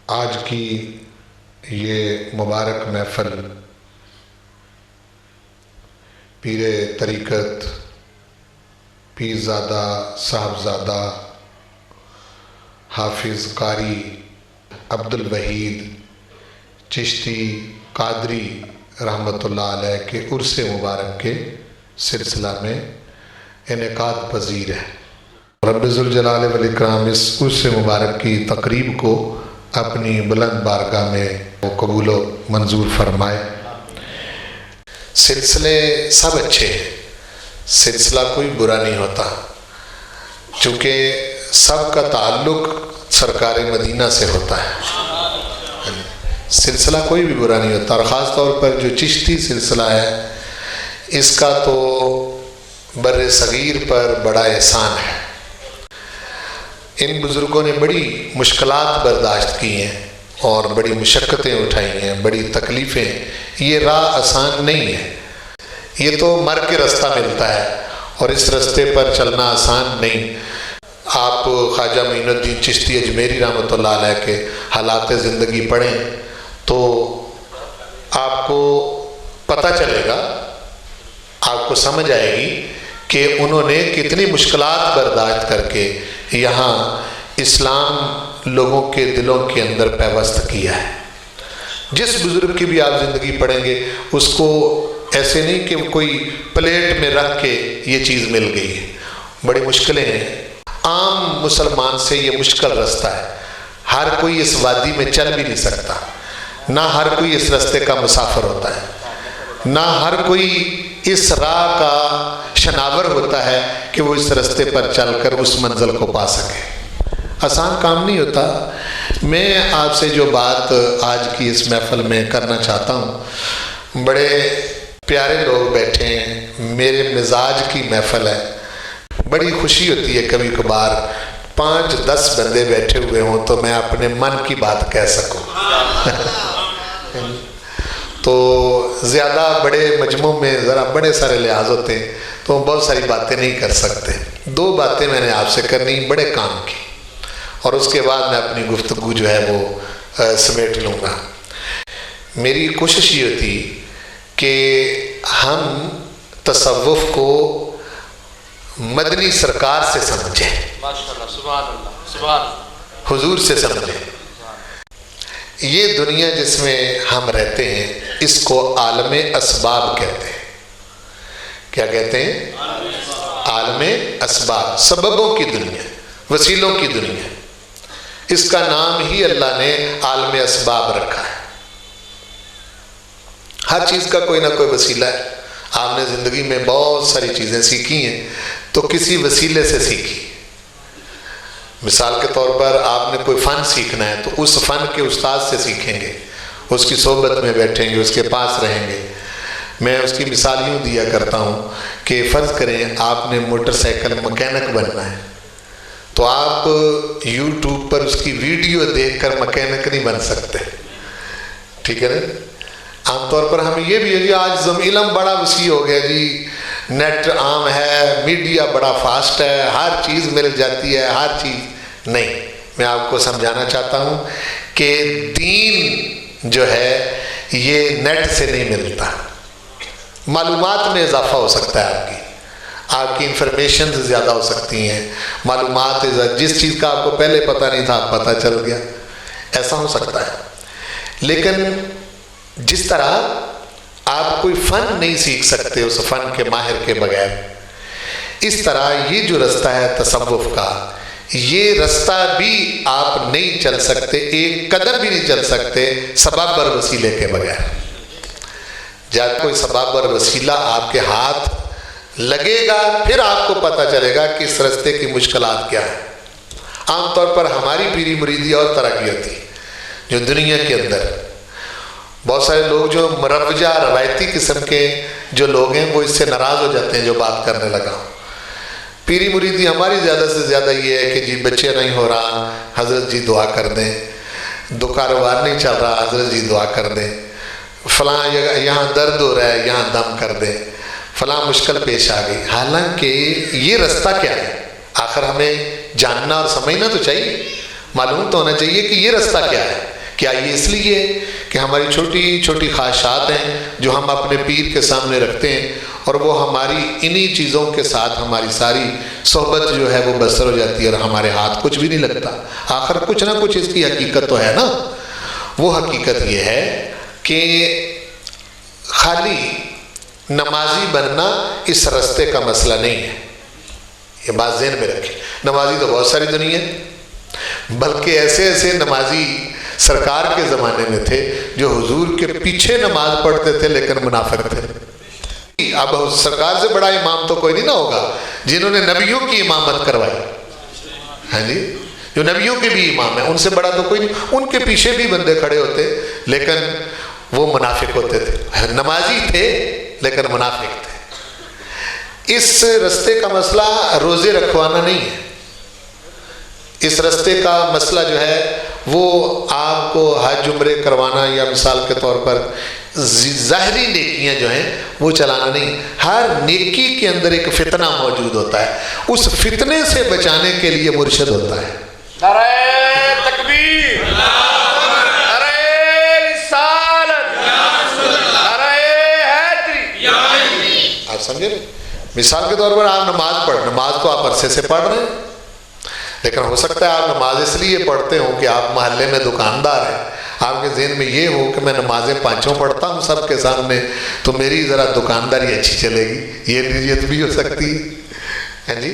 آج کی یہ مبارک محفل پیر طریقت پیرزادہ صاحبزادہ حافظ قاری عبدالوحید چشتی قادری رحمۃ اللہ علیہ کے عرس مبارک کے سلسلہ میں انعقاد پذیر ہے۔ رب ذوالجلال والاکرام اس عرس مبارک کی تقریب کو اپنی بلند بارگاہ میں قبول و منظور فرمائے۔ سلسلے سب اچھے ہیں، سلسلہ کوئی برا نہیں ہوتا، چونکہ سب کا تعلق سرکار مدینہ سے ہوتا ہے۔ سلسلہ کوئی بھی برا نہیں ہوتا، اور خاص طور پر جو چشتی سلسلہ ہے اس کا تو بر صغیر پر بڑا احسان ہے۔ ان بزرگوں نے بڑی مشکلات برداشت کی ہیں اور بڑی مشقتیں اٹھائی ہیں، بڑی تکلیفیں۔ یہ راہ آسان نہیں ہے، یہ تو مر کے رستہ ملتا ہے اور اس رستے پر چلنا آسان نہیں۔ آپ خواجہ معین الدین چشتی اجمیری رحمۃ اللہ علیہ کے حالات زندگی پڑھیں تو آپ کو پتہ چلے گا، آپ کو سمجھ آئے گی کہ انہوں نے کتنی مشکلات برداشت کر کے یہاں اسلام لوگوں کے دلوں کے اندر پیوست کیا ہے۔ جس بزرگ کی بھی آپ زندگی پڑھیں گے اس کو ایسے نہیں کہ کوئی پلیٹ میں رکھ کے یہ چیز مل گئی ہے، بڑی مشکلیں ہیں۔ عام مسلمان سے یہ مشکل رستہ ہے، ہر کوئی اس وادی میں چل بھی نہیں سکتا، نہ ہر کوئی اس رستے کا مسافر ہوتا ہے، نہ ہر کوئی اس راہ کا شناور ہوتا ہے کہ وہ اس رستے پر چل کر اس منزل کو پا سکے۔ آسان کام نہیں ہوتا۔ میں آپ سے جو بات آج کی اس محفل میں کرنا چاہتا ہوں، بڑے پیارے لوگ بیٹھے ہیں، میرے مزاج کی محفل ہے، بڑی خوشی ہوتی ہے کبھی کبھار 5-10 بندے بیٹھے ہوئے ہوں تو میں اپنے من کی بات کہہ سکوں۔ تو زیادہ بڑے مجموع میں ذرا بڑے سارے لحاظ ہوتے ہیں تو بہت ساری باتیں نہیں کر سکتے۔ 2 باتیں میں نے آپ سے کرنی بڑے کام کی، اور اس کے بعد میں اپنی گفتگو جو ہے وہ سمیٹ لوں گا۔ میری کوشش یہ ہوتی کہ ہم تصوف کو مدنی سرکار سے سمجھیں، ماشاءاللہ، سبحان اللہ، سبحان اللہ، حضور سے سمجھیں۔ یہ دنیا جس میں ہم رہتے ہیں اس کو عالم اسباب کہتے ہیں۔ کیا کہتے ہیں؟ عالم اسباب، سببوں کی دنیا، وسیلوں کی دنیا۔ اس کا نام ہی اللہ نے عالم اسباب رکھا ہے۔ ہر چیز کا کوئی نہ کوئی وسیلہ ہے۔ آپ نے زندگی میں بہت ساری چیزیں سیکھی ہیں تو کسی وسیلے سے سیکھی۔ مثال کے طور پر آپ نے کوئی فن سیکھنا ہے تو اس فن کے استاد سے سیکھیں گے، اس کی صحبت میں بیٹھیں گے، اس کے پاس رہیں گے۔ میں اس کی مثال یوں دیا کرتا ہوں کہ فرض کریں آپ نے موٹر سائیکل مکینک بننا ہے تو آپ یوٹیوب پر اس کی ویڈیو دیکھ کر مکینک نہیں بن سکتے، ٹھیک ہے نا؟ عام طور پر ہم یہ بھی ہے جی آج علم بڑا وسیع ہو گیا جی، نیٹ عام ہے، میڈیا بڑا فاسٹ ہے، ہر چیز مل جاتی ہے، ہر چیز نہیں۔ میں آپ کو سمجھانا چاہتا ہوں کہ دین جو ہے یہ نیٹ سے نہیں ملتا۔ معلومات میں اضافہ ہو سکتا ہے، آپ کی انفارمیشن زیادہ ہو سکتی ہیں، معلومات، جس چیز کا آپ کو پہلے پتہ نہیں تھا پتہ چل گیا، ایسا ہو سکتا ہے۔ لیکن جس طرح آپ کوئی فن نہیں سیکھ سکتے اس فن کے ماہر کے بغیر، اس طرح یہ جو رستہ ہے تصوف کا، یہ رستہ بھی آپ نہیں چل سکتے، ایک قدم بھی نہیں چل سکتے سبب اور وسیلے کے بغیر۔ جب کوئی سبب اور وسیلہ آپ کے ہاتھ لگے گا پھر آپ کو پتہ چلے گا کہ اس رستے کی مشکلات کیا ہے۔ عام طور پر ہماری پیری مریدی اور طرح کی ہوتی جو دنیا کے اندر بہت سارے لوگ جو مروجہ روایتی قسم کے جو لوگ ہیں وہ اس سے ناراض ہو جاتے ہیں جو بات کرنے لگا ہوں۔ پیری مریدی ہماری زیادہ سے زیادہ یہ ہے کہ جی بچے نہیں ہو رہا، حضرت جی دعا کر دیں، کاروبار نہیں چل رہا، حضرت جی دعا کر دیں، فلاں یہاں درد ہو رہا ہے، یہاں دم کر دیں، فلاں مشکل پیش آ گئی۔ حالانکہ یہ رستہ کیا ہے؟ آخر ہمیں جاننا اور سمجھنا تو چاہیے، معلوم تو ہونا چاہیے کہ یہ رستہ کیا ہے۔ کیا یہ اس لیے کہ ہماری چھوٹی چھوٹی خواہشات ہیں جو ہم اپنے پیر کے سامنے رکھتے ہیں اور وہ ہماری انہی چیزوں کے ساتھ ہماری ساری صحبت جو ہے وہ بسر ہو جاتی ہے اور ہمارے ہاتھ کچھ بھی نہیں لگتا؟ آخر کچھ نہ کچھ اس کی حقیقت تو ہے نا۔ وہ حقیقت یہ ہے کہ خالی نمازی بننا اس رستے کا مسئلہ نہیں ہے، یہ بات ذہن میں رکھیں۔ نمازی تو بہت ساری دنیا ہے، بلکہ ایسے ایسے نمازی سرکار کے زمانے میں تھے جو حضور کے پیچھے نماز پڑھتے تھے لیکن منافق تھے۔ اب سرکار سے بڑا امام تو کوئی نہیں نہ ہوگا جنہوں نے نبیوں کی امامت کروائی، ہاں جی، جو نبیوں کے بھی امام ہیں، ان سے بڑا تو کوئی نہیں۔ ان کے پیچھے بھی بندے کھڑے ہوتے لیکن وہ منافق ہوتے تھے، نمازی تھے لیکن منافق تھے۔ اس رستے کا مسئلہ روزے رکھوانا نہیں ہے، اس رستے کا مسئلہ جو ہے وہ آپ کو حج عمرے کروانا یا مثال کے طور پر ظاہری نیکیاں جو ہیں وہ چلانا نہیں۔ ہر نیکی کے اندر ایک فتنہ موجود ہوتا ہے، اس فتنے سے بچانے کے لیے مرشد ہوتا ہے۔ نعرہ تکبیر، نعرہ رسالت، نعرہ حیدری۔ آپ سمجھے نا؟ مثال کے طور پر آپ نماز تو آپ عرصے سے پڑھ رہے ہیں، لیکن ہو سکتا ہے آپ نماز اس لیے پڑھتے ہوں کہ آپ محلے میں دکاندار ہیں، آپ کے ذہن میں یہ ہو کہ میں نمازیں پانچوں پڑھتا ہوں سب کے سامنے تو میری ذرا دکانداری اچھی چلے گی، یہ نیت بھی ہو سکتی ہے جی۔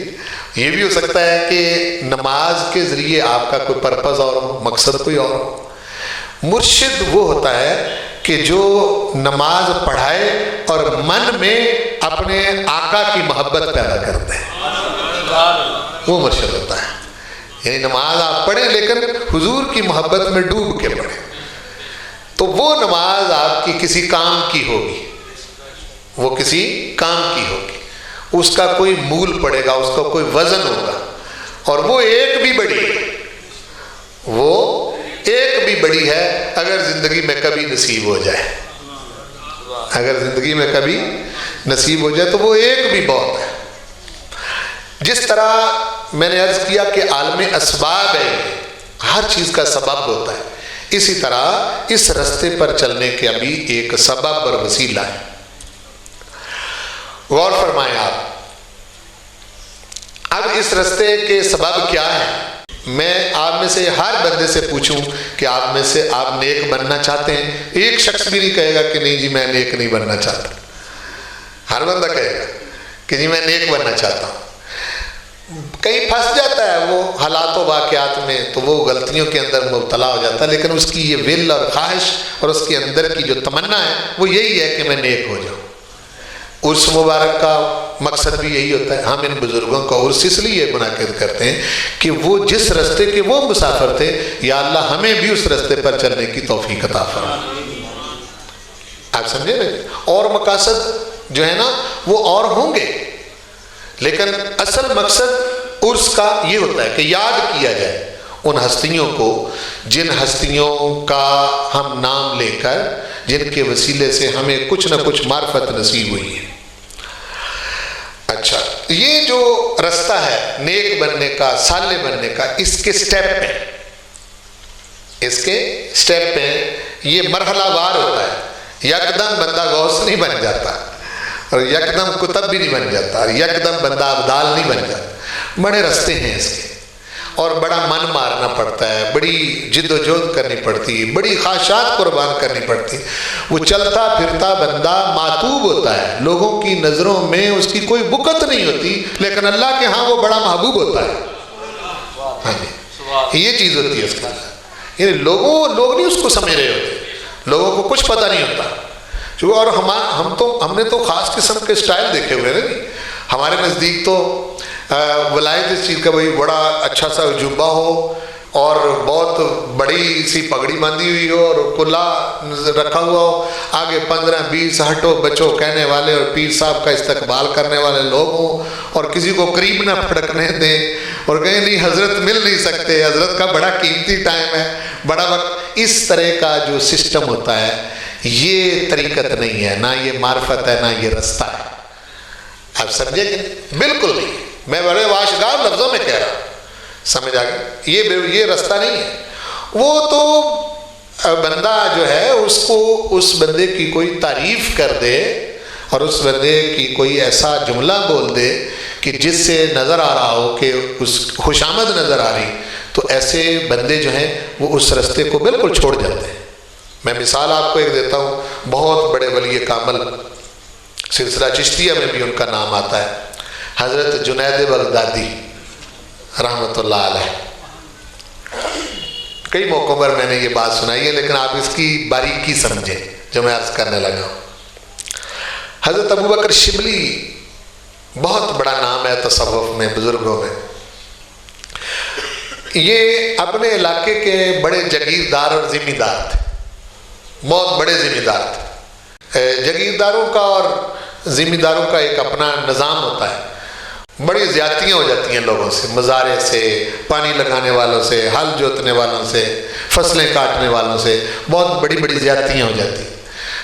یہ بھی ہو سکتا ہے کہ نماز کے ذریعے آپ کا کوئی پرپز اور ہو، مقصد کوئی اور ہو۔ مرشد وہ ہوتا ہے کہ جو نماز پڑھائے اور من میں اپنے آقا کی محبت پیدا کرتے ہیں، وہ مرشد ہوتا ہے۔ یعنی نماز آپ پڑھیں لیکن حضور کی محبت میں ڈوب کے پڑھیں، تو وہ نماز آپ کی کسی کام کی ہوگی، وہ کسی کام کی ہوگی، اس کا کوئی مول پڑے گا، اس کا کوئی وزن ہوگا، اور وہ ایک بھی بڑی ہے اگر زندگی میں کبھی نصیب ہو جائے، اگر زندگی میں کبھی نصیب ہو جائے تو وہ ایک بھی بہت ہے۔ جس طرح میں نے عرض کیا کہ عالم اسباب ہے، ہر چیز کا سبب ہوتا ہے، اسی طرح اس رستے پر چلنے کے ابھی ایک سبب اور وسیلہ ہے۔ غور فرمائیں آپ، اب اس رستے کے سبب کیا ہے؟ میں آپ میں سے ہر بندے سے پوچھوں کہ آپ میں سے آپ نیک بننا چاہتے ہیں؟ ایک شخص بھی نہیں کہے گا کہ نہیں جی میں نیک نہیں بننا چاہتا، ہر بندہ کہے گا کہ جی میں نیک بننا چاہتا ہوں۔ کہیں پھنس جاتا ہے وہ حالات و واقعات میں تو وہ غلطیوں کے اندر مبتلا ہو جاتا ہے، لیکن اس کی یہ ول اور خواہش اور اس کے اندر کی جو تمنا ہے وہ یہی ہے کہ میں نیک ہو جاؤں۔ عرس مبارک کا مقصد بھی یہی ہوتا ہے۔ ہم ان بزرگوں کا عرس اس لیے منعقد کرتے ہیں کہ وہ جس رستے کے وہ مسافر تھے، یا اللہ ہمیں بھی اس رستے پر چلنے کی توفیق عطا فرما۔ آپ سمجھے نا؟ اور مقاصد جو ہے نا وہ اور ہوں گے، لیکن اصل مقصد عرس کا یہ ہوتا ہے کہ یاد کیا جائے ان ہستیوں کو جن ہستیوں کا ہم نام لے کر، جن کے وسیلے سے ہمیں کچھ نہ کچھ معرفت نصیب ہوئی ہے۔ اچھا، یہ جو رستہ ہے نیک بننے کا، صالح بننے کا، اس کے سٹیپ پہ یہ مرحلہ وار ہوتا ہے۔ یکدم بندہ غوث نہیں بن جاتا، اور یکدم کتب بھی نہیں بن جاتا، اور یکدم بندہ ابدال نہیں بن جاتا۔ بڑے رستے ہیں اس کے، اور بڑا من مارنا پڑتا ہے، بڑی جد و جہد کرنی پڑتی ہے، بڑی خواہشات قربان کرنی پڑتی ہے۔ وہ چلتا پھرتا بندہ معتوب ہوتا ہے، لوگوں کی نظروں میں اس کی کوئی بکت نہیں ہوتی، لیکن اللہ کے ہاں وہ بڑا محبوب ہوتا ہے۔ ہاں جی، یہ چیز ہوتی ہے اس کے اندر، یعنی لوگ نہیں اس کو سمجھ رہے ہوتے، لوگوں کو کچھ پتہ نہیں ہوتا۔ اور ہم نے تو خاص قسم کے سٹائل دیکھے ہوئے ہیں، ہمارے نزدیک تو ولایت اس چیز کا بھائی بڑا اچھا سا جبہ ہو اور بہت بڑی سی پگڑی باندھی ہوئی ہو اور کلا رکھا ہوا ہو، آگے 15-20 ہٹو بچو کہنے والے اور پیر صاحب کا استقبال کرنے والے لوگ ہوں، اور کسی کو قریب نہ پھڑکنے دیں، اور کہیں نہیں حضرت مل نہیں سکتے، حضرت کا بڑا قیمتی ٹائم ہے، بڑا وقت۔ اس طرح کا جو سسٹم ہوتا ہے یہ طریقت نہیں ہے، نہ یہ معرفت ہے، نہ یہ رستہ ہے۔ آپ سمجھے کہ بالکل نہیں، میں بڑے واشگار لفظوں میں کہہ رہا ہوں، سمجھ آ گیا؟ یہ رستہ نہیں ہے۔ وہ تو بندہ جو ہے اس کو اس بندے کی کوئی تعریف کر دے اور اس بندے کی کوئی ایسا جملہ بول دے کہ جس سے نظر آ رہا ہو کہ اس خوشامد نظر آ رہی، تو ایسے بندے جو ہیں وہ اس رستے کو بالکل چھوڑ جاتے ہیں۔ میں مثال آپ کو ایک دیتا ہوں، بہت بڑے ولی کامل، سلسلہ چشتیہ میں بھی ان کا نام آتا ہے، حضرت جنید بغدادی رحمۃ اللہ علیہ۔ کئی موقعوں پر میں نے یہ بات سنائی ہے، لیکن آپ اس کی باریکی سمجھیں جو میں عرض کرنے لگا ہوں۔ حضرت ابو بکر شبلی بہت بڑا نام ہے تصوف میں، بزرگوں میں۔ یہ اپنے علاقے کے بڑے جگیردار اور ذمہ دار تھے، بہت بڑے ذمہ دار تھے۔ جگیرداروں کا اور ذمہ داروں کا ایک اپنا نظام ہوتا ہے، بڑی زیادتیاں ہو جاتی ہیں لوگوں سے، مزارع سے، پانی لگانے والوں سے، ہل جوتنے والوں سے، فصلیں کاٹنے والوں سے، بہت بڑی بڑی زیادتیاں ہو جاتی ہیں۔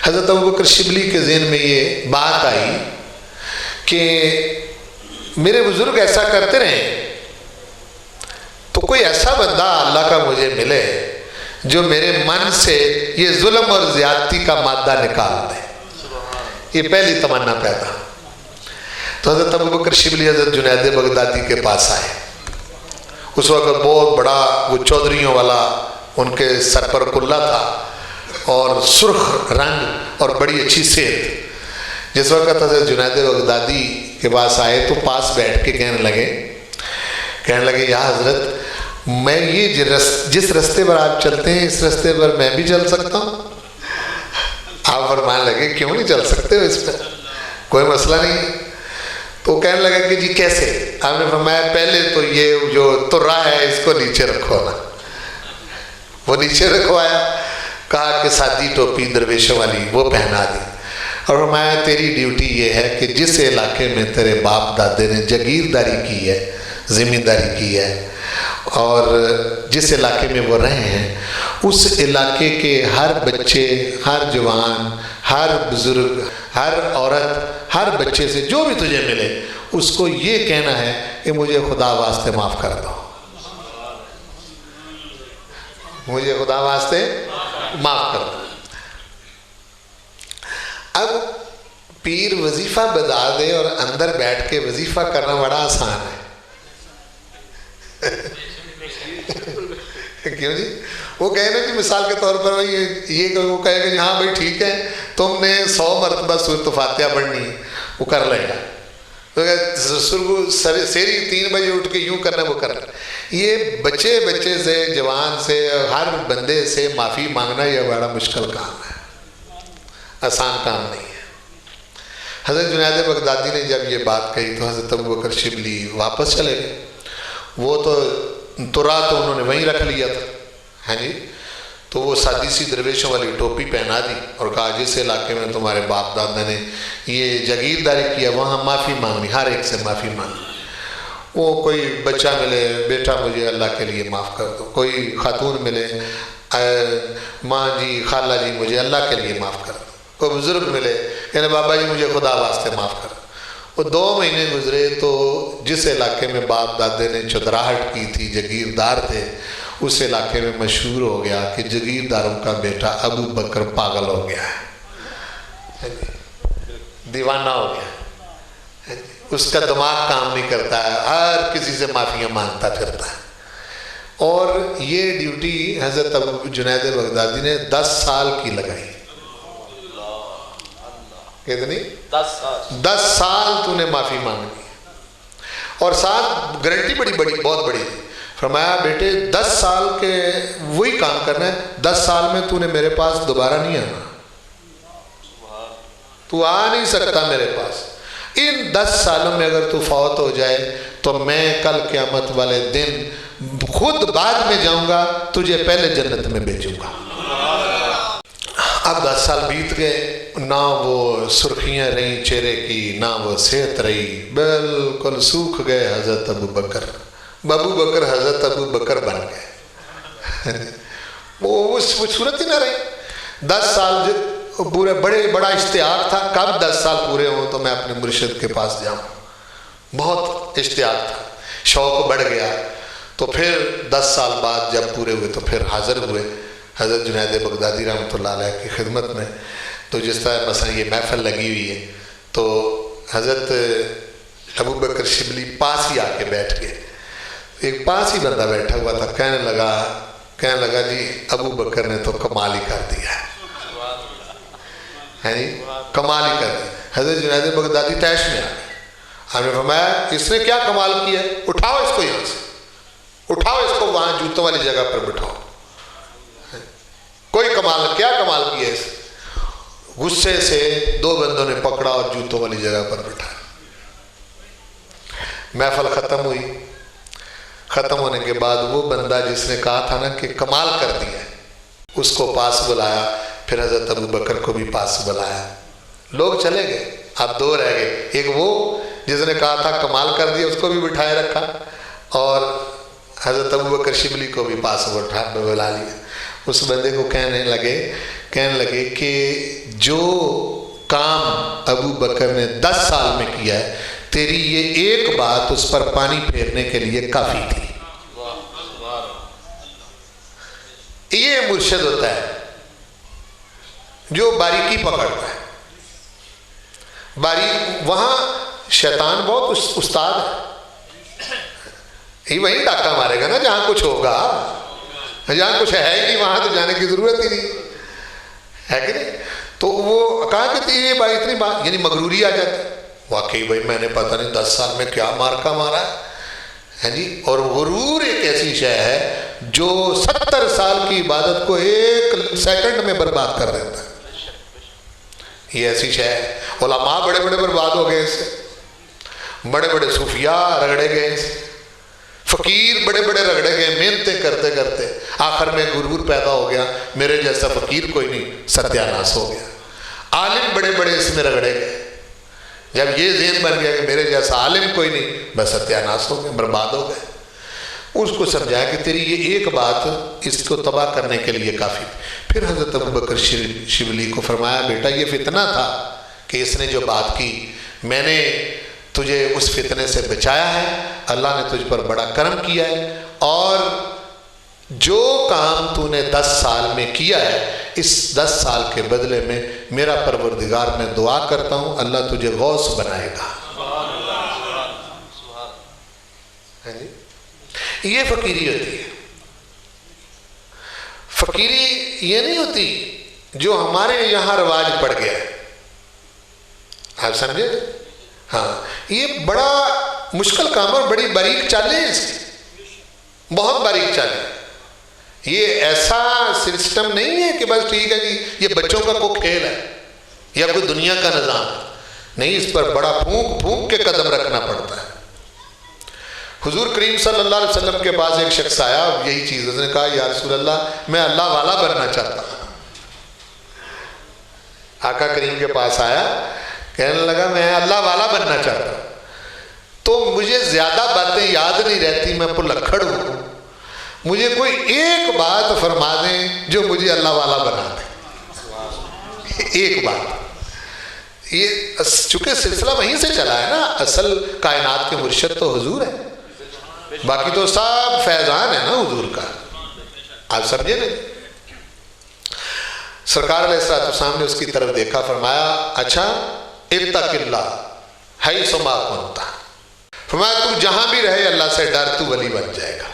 حضرت ابوبکر شبلی کے ذہن میں یہ بات آئی کہ میرے بزرگ ایسا کرتے رہے تو کوئی ایسا بندہ اللہ کا مجھے ملے جو میرے من سے یہ ظلم اور زیادتی کا مادہ نکال دے۔ یہ پہلی تمنا پیدا۔ تو حضرت ابوبکر شبلی حضرت جنید بغدادی کے پاس آئے۔ اس وقت بہت بڑا وہ چودھریوں والا ان کے سر پر کلہ تھا اور سرخ رنگ اور بڑی اچھی صحت۔ جس وقت حضرت جنید بغدادی کے پاس آئے تو پاس بیٹھ کے کہنے لگے یا حضرت، میں یہ جس رستے پر آپ چلتے ہیں اس رستے پر میں بھی چل سکتا ہوں؟ آپ فرمانے لگے کیوں نہیں چل سکتے ہو، اس پر کوئی مسئلہ نہیں۔ تو کہنے لگا کہ جی کیسے؟ آپ نے فرمایا پہلے تو یہ جو ترا ہے اس کو نیچے رکھو نا۔ وہ نیچے رکھوایا، کہا کہ سادی ٹوپی درویشوں والی وہ پہنا دی، اور فرمایا تیری ڈیوٹی یہ ہے کہ جس علاقے میں تیرے باپ دادے نے جگیرداری کی ہے، ذمہ داری کی ہے، اور جس علاقے میں وہ رہے ہیں، اس علاقے کے ہر بچے، ہر جوان، ہر بزرگ، ہر عورت، ہر بچے سے جو بھی تجھے ملے اس کو یہ کہنا ہے کہ مجھے خدا واسطے معاف کر دو، مجھے خدا واسطے معاف کر دو۔ اب پیر وظیفہ بتا دے اور اندر بیٹھ کے وظیفہ کرنا بڑا آسان ہے، کیوں جی؟ وہ کہے نا کہ مثال کے طور پر یہ وہ کہے گا کہ ہاں بھائی ٹھیک ہے، تم نے 100 مرتبہ سورۃ فاتحہ پڑھنی، وہ کر لے گا۔ سیری 3 بجے اٹھ کے یوں کرنا وہ کرنا۔ یہ بچے سے، جوان سے، ہر بندے سے معافی مانگنا یہ بڑا مشکل کام ہے، آسان کام نہیں ہے۔ حضرت جنید بغدادی نے جب یہ بات کہی تو حضرت ابوبکر شبلی واپس چلے گئے۔ وہ تو انہوں نے وہیں رکھ لیا تھا، ہاں جی، تو وہ سادی سی درویشوں والی ٹوپی پہنا دی اور کہا جس علاقے میں تمہارے باپ دادا نے یہ جگیرداری کیا وہاں معافی مانگنی، ہر ایک سے معافی مانگنی۔ وہ کوئی بچہ ملے، بیٹا مجھے اللہ کے لیے معاف کر دو، کوئی خاتون ملے، ماں جی، خالہ جی مجھے اللہ کے لیے معاف کر دو، کوئی بزرگ ملے یعنی بابا جی مجھے خدا واسطے معاف کر دو۔ وہ 2 مہینے گزرے تو جس علاقے میں باپ دادے نے چودراہٹ کی تھی، جگیردار تھے، اس علاقے میں مشہور ہو گیا کہ جگیرداروں کا بیٹا ابو بکر پاگل ہو گیا ہے، دیوانہ ہو گیا ہے، اس کا دماغ کام نہیں کرتا ہے، ہر کسی سے معافیاں مانگتا پھرتا ہے۔ اور یہ ڈیوٹی حضرت ابو جنید بغدادی نے 10 سال کی لگائی۔ کتنی؟ 10 سال تو نے معافی مانگی، اور ساتھ گارنٹی بہت بڑی تھی۔ فرمایا بیٹے 10 سال کے وہی کام کرنا ہے، 10 سال میں تو نے میرے پاس دوبارہ نہیں آنا، تو آ نہیں سکتا میرے پاس۔ ان 10 سالوں میں اگر تو فوت ہو جائے تو میں کل قیامت والے دن خود بعد میں جاؤں گا، تجھے پہلے جنت میں بھیجوں گا۔ اب 10 سال بیت گئے، نہ وہ سرخیاں رہیں چہرے کی، نہ وہ صحت رہی، بالکل سوکھ گئے حضرت ابو بکر حضرت ابو بکر بن گئے۔ وہ صورت ہی نہ رہی۔ 10 سال پورے بڑا اشتیاق تھا، کب 10 سال پورے ہوں تو میں اپنے مرشد کے پاس جاؤں، بہت اشتیاق تھا، شوق بڑھ گیا۔ تو پھر 10 سال بعد جب پورے ہوئے تو پھر حاضر ہوئے حضرت جنید بغدادی رحمۃ اللہ علیہ کی خدمت میں. تو جس طرح مثلا یہ محفل لگی ہوئی ہے تو حضرت ابو بکر شبلی پاس ہی آ کے بیٹھ گئے. ایک پاس ہی بندہ بیٹھا ہوا تھا, کہنے لگا جی ابو بکر نے تو کمال ہی کر دیا ہے جی, کمال ہی کر دیا. حضرت جنید بغدادی طیش میں آ گئے. ہم نے فرمایا اس نے کیا کمال کیا ہے, اٹھاؤ اس کو یہاں سے, اٹھاؤ اس کو وہاں جوتوں والی جگہ پر بٹھاؤ. کوئی کمال, کیا کمال کیا ہے اس. غصے سے دو بندوں نے پکڑا اور جوتوں والی جگہ پر بٹھایا. محفل ختم ہوئی. ختم ہونے کے بعد وہ بندہ جس نے کہا تھا نا کہ کمال کر دیا ہے, اس کو پاس بلایا. پھر حضرت ابو بکر کو بھی پاس بلایا. لوگ چلے گئے, اب دو رہ گئے. ایک وہ جس نے کہا تھا کمال کر دیا, اس کو بھی بٹھائے رکھا, اور حضرت ابو بکر شبلی کو بھی پاس بلا لیا. اس بندے کو کہنے لگے کہ جو کام ابو بکر نے 10 سال میں کیا ہے, تیری یہ ایک بات اس پر پانی پھیرنے کے لیے کافی تھی. یہ مرشد ہوتا ہے جو باریکی پکڑتا ہے. وہاں شیطان بہت استاد ہے, وہیں ڈاکہ مارے گا نا جہاں کچھ ہوگا. جہاں کچھ ہے ہی نہیں وہاں تو جانے کی ضرورت ہی نہیں ہے کہ نہیں. تو وہ کہا کہ یہ بھائی اتنی بات, یعنی مغروری آ جاتی. واقعی بھائی میں نے پتہ نہیں 10 سال میں کیا مارکا مارا ہے جی. اور غرور ایک ایسی شے ہے جو 70 سال کی عبادت کو 1 سیکنڈ میں برباد کر دیتا ہے. یہ ایسی شے ہے. علماء بڑے بڑے برباد ہو گئے اس سے, بڑے بڑے صوفیاء رگڑے گئے اس سے, فقیر بڑے بڑے رگڑے گئے محنتیں کرتے کرتے. آخر میں غرور پیدا ہو گیا, میرے جیسا فقیر کوئی نہیں, ستیہ ناس ہو گیا. عالم بڑے بڑے اس میں رگڑے گئے. جب یہ ذہن بن گیا کہ میرے جیسا عالم کوئی نہیں, بس ستیہ ناس ہو گئے, برباد ہو گئے. اس کو سمجھایا کہ تیری یہ ایک بات اس کو تباہ کرنے کے لیے کافی. پھر حضرت ابو بکر شبلی کو فرمایا بیٹا یہ فتنہ تھا کہ اس نے جو بات کی, میں نے تجھے اس فتنے سے بچایا ہے. اللہ نے تجھ پر بڑا کرم کیا ہے, اور جو کام تو نے 10 سال میں کیا ہے, اس 10 سال کے بدلے میں میرا پروردگار میں دعا کرتا ہوں اللہ تجھے غوث بنائے گا. یہ فقیری ہوتی ہے. فقیری یہ نہیں ہوتی جو ہمارے یہاں رواج پڑ گیا ہے, آپ سمجھے. ہاں یہ بڑا مشکل کام اور بڑی باریک چالیں ہیں اس کی, بہت باریک چالیں. یہ ایسا سسٹم نہیں ہے کہ بس ٹھیک ہے جی یہ بچوں کا کوئی کھیل ہے یا کوئی دنیا کا نظام نہیں. اس پر بڑا پھونک کے قدم رکھنا پڑتا ہے. حضور کریم صلی اللہ علیہ وسلم کے پاس ایک شخص آیا, یہی چیز اس نے کہا یا رسول اللہ میں اللہ والا بننا چاہتا ہوں. آقا کریم کے پاس آیا, کہنے لگا میں اللہ والا بننا چاہتا ہوں, تو مجھے زیادہ باتیں یاد نہیں رہتی, میں پلکھڑ ہوں, مجھے کوئی ایک بات فرما دیں جو مجھے اللہ والا بنا دے. ایک بات. یہ چونکہ سلسلہ وہیں سے چلا ہے نا, اصل کائنات کے مرشد تو حضور ہے, باقی تو سب فیضان ہے نا حضور کا. آپ سمجھے نہیں. سرکار علیہ السلام نے اس کی طرف دیکھا, فرمایا اچھا اتق اللہ حیث ما کنت, فرمایا تو جہاں بھی رہے اللہ سے ڈر, تو ولی بن جائے گا.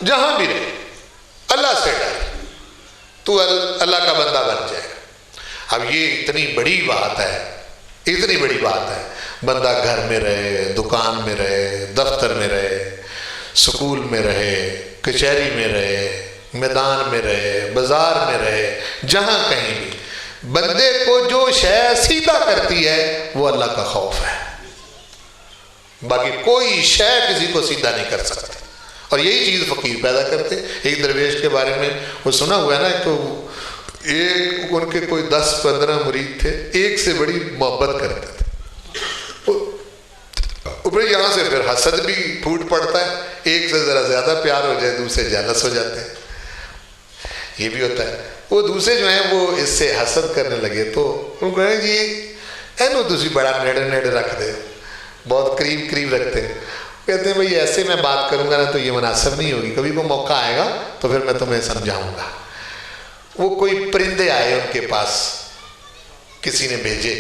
جہاں بھی رہے اللہ سے ڈر, تو اللہ کا بندہ بن جائے گا. اب یہ اتنی بڑی بات ہے, اتنی بڑی بات ہے. بندہ گھر میں رہے, دکان میں رہے, دفتر میں رہے, سکول میں رہے, کچہری میں رہے, میدان میں رہے, بازار میں رہے, جہاں کہیں بھی بندے کو جو شے سیدھا کرتی ہے وہ اللہ کا خوف ہے. باقی کوئی شے کسی کو سیدھا نہیں کر سکتی, اور یہی چیز فقیر پیدا کرتے. ایک درویش کے بارے میں وہ سنا ہوا ہے نا, تو ایک ان کے کوئی 10-15 مرید تھے, ایک سے بڑی محبت کرتے تھے. اوپر یہاں سے پھر حسد بھی پھوٹ پڑتا ہے, ایک سے ذرا زیادہ پیار ہو جائے دوسرے جالس ہو جاتے ہیں. یہ بھی ہوتا ہے. وہ دوسرے جو ہیں وہ اس سے حسد کرنے لگے, تو ان کو کہیں جی اینو تسی بڑا نیڑے نیڑے رکھ دے, بہت قریب قریب رکھتے ہیں. کہتے ہیں بھئی ایسے میں بات کروں گا نا تو یہ مناسب نہیں ہوگی، کبھی وہ موقع آئے گا تو پھر میں تمہیں سمجھاؤں گا۔ وہ کوئی پرندے آئے ان کے پاس، کسی نے بھیجے،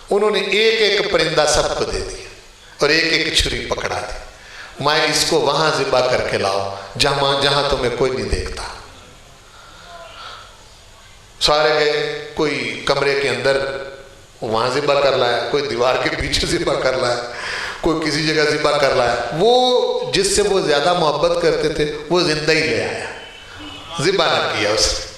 انہوں نے ایک ایک پرندہ سب کو دے دیا اور ایک ایک چھری پکڑا دی، میں اس کو وہاں ذبح کر کے لاؤ جہاں تمہیں کوئی نہیں دیکھتا۔ سارے گئے، کوئی کمرے کے اندر وہاں ذبح کر لایا، کوئی دیوار کے پیچھے ذبح کر لایا، کوئی کسی جگہ ذبح کر لایا۔ وہ جس سے وہ زیادہ محبت کرتے تھے وہ زندہ ہی لے آیا، ذبح نہ کیا اس نے۔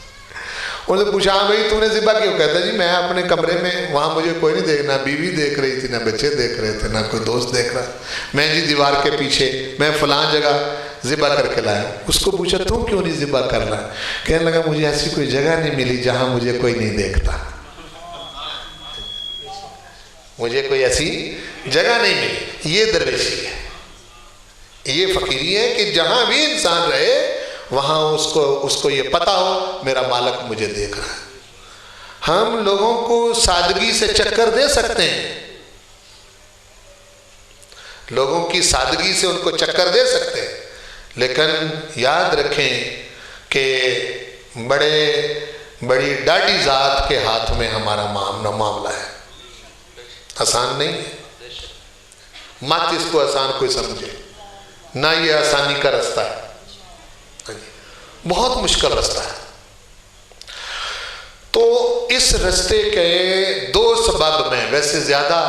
انہوں نے پوچھا بھائی تم نے ذبح کیوں؟ کہتا جی میں اپنے کمرے میں، وہاں مجھے کوئی نہیں دیکھ، نہ بیوی دیکھ رہی تھی، نہ بچے دیکھ رہے تھے، نہ کوئی دوست دیکھ رہا، میں جی دیوار کے پیچھے میں فلاں جگہ ذبح کر کے لایا۔ اس کو پوچھا تم کیوں نہیں ذبح کر رہا؟ کہنے لگا مجھے ایسی کوئی جگہ نہیں ملی جہاں مجھے کوئی نہیں دیکھتا، مجھے کوئی ایسی جگہ نہیں ملی۔ یہ درویشی ہے، یہ فقیری ہے کہ جہاں بھی انسان رہے وہاں اس کو یہ پتہ ہو میرا مالک مجھے دیکھ رہا ہے۔ ہم لوگوں کو سادگی سے چکر دے سکتے ہیں، لوگوں کی سادگی سے ان کو چکر دے سکتے ہیں، لیکن یاد رکھیں کہ بڑی ڈاڈی ذات کے ہاتھ میں ہمارا معاملہ ہے، آسان نہیں ہے۔ مت اس کو آسان کوئی سمجھے، نہ یہ آسانی کا رستہ ہے، بہت مشکل رستہ ہے۔ تو اس رستے کے دو سبب میں، ویسے زیادہ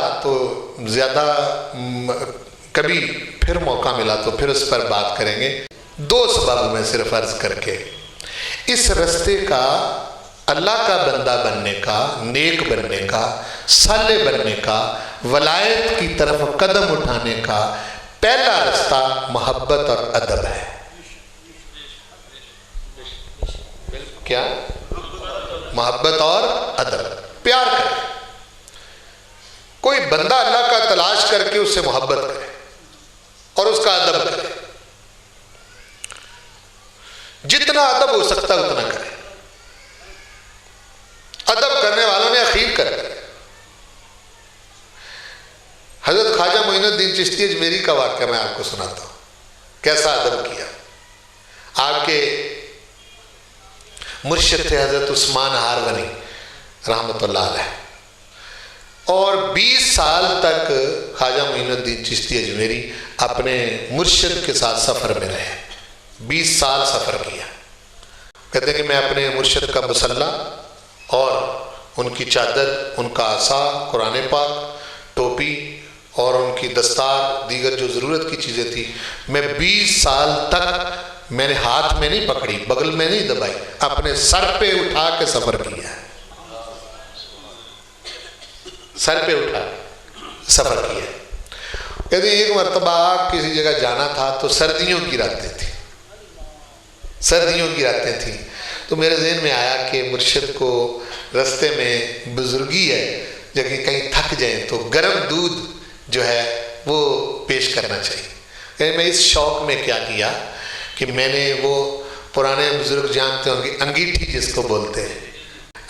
کبھی پھر موقع ملا تو پھر اس پر بات کریں گے، دو سبب میں صرف عرض کر کے اس رستے کا، اللہ کا بندہ بننے کا، نیک بننے کا، صالح بننے کا، ولایت کی طرف قدم اٹھانے کا پہلا رستہ محبت اور ادب ہے۔ کیا؟ محبت اور ادب، پیار کرے۔ کوئی بندہ اللہ کا تلاش کر کے اس سے محبت کرے اور اس کا ادب کرے، جتنا ادب ہو سکتا ہے اتنا کرے۔ ادب کرنے والوں نے اخیر کر دیا۔ حضرت خواجہ معین الدین چشتی اجمیری کا واقعہ میں آپ کو سناتا ہوں، کیسا ادب کیا۔ آپ کے مرشد تھے حضرت عثمان ہارونی رحمۃ اللہ علیہ، اور 20 سال تک خواجہ معین الدین چشتی اجمیری اپنے مرشد کے ساتھ سفر میں رہے، 20 سال سفر کیا۔ کہتے ہیں کہ میں اپنے مرشد کا مسلح اور ان کی چادر، ان کا عصا، قرآن پاک، ٹوپی اور ان کی دستار، دیگر جو ضرورت کی چیزیں تھی، میں 20 سال تک میں نے ہاتھ میں نہیں پکڑی، بغل میں نہیں دبائی، اپنے سر پہ اٹھا کے سفر کیا، سر پہ اٹھا سفر کیا۔ کہتے ہیں ایک مرتبہ کسی جگہ جانا تھا تو سردیوں کی راتیں تھیں، سردیوں کی راتیں تھیں، تو میرے ذہن میں آیا کہ مرشد کو رستے میں بزرگی ہے، جب کہیں تھک جائیں تو گرم دودھ جو ہے وہ پیش کرنا چاہیے۔ کہ میں اس شوق میں کیا کیا کہ میں نے وہ پرانے بزرگ جانتے ہوں گے انگیٹھی جس کو بولتے ہیں،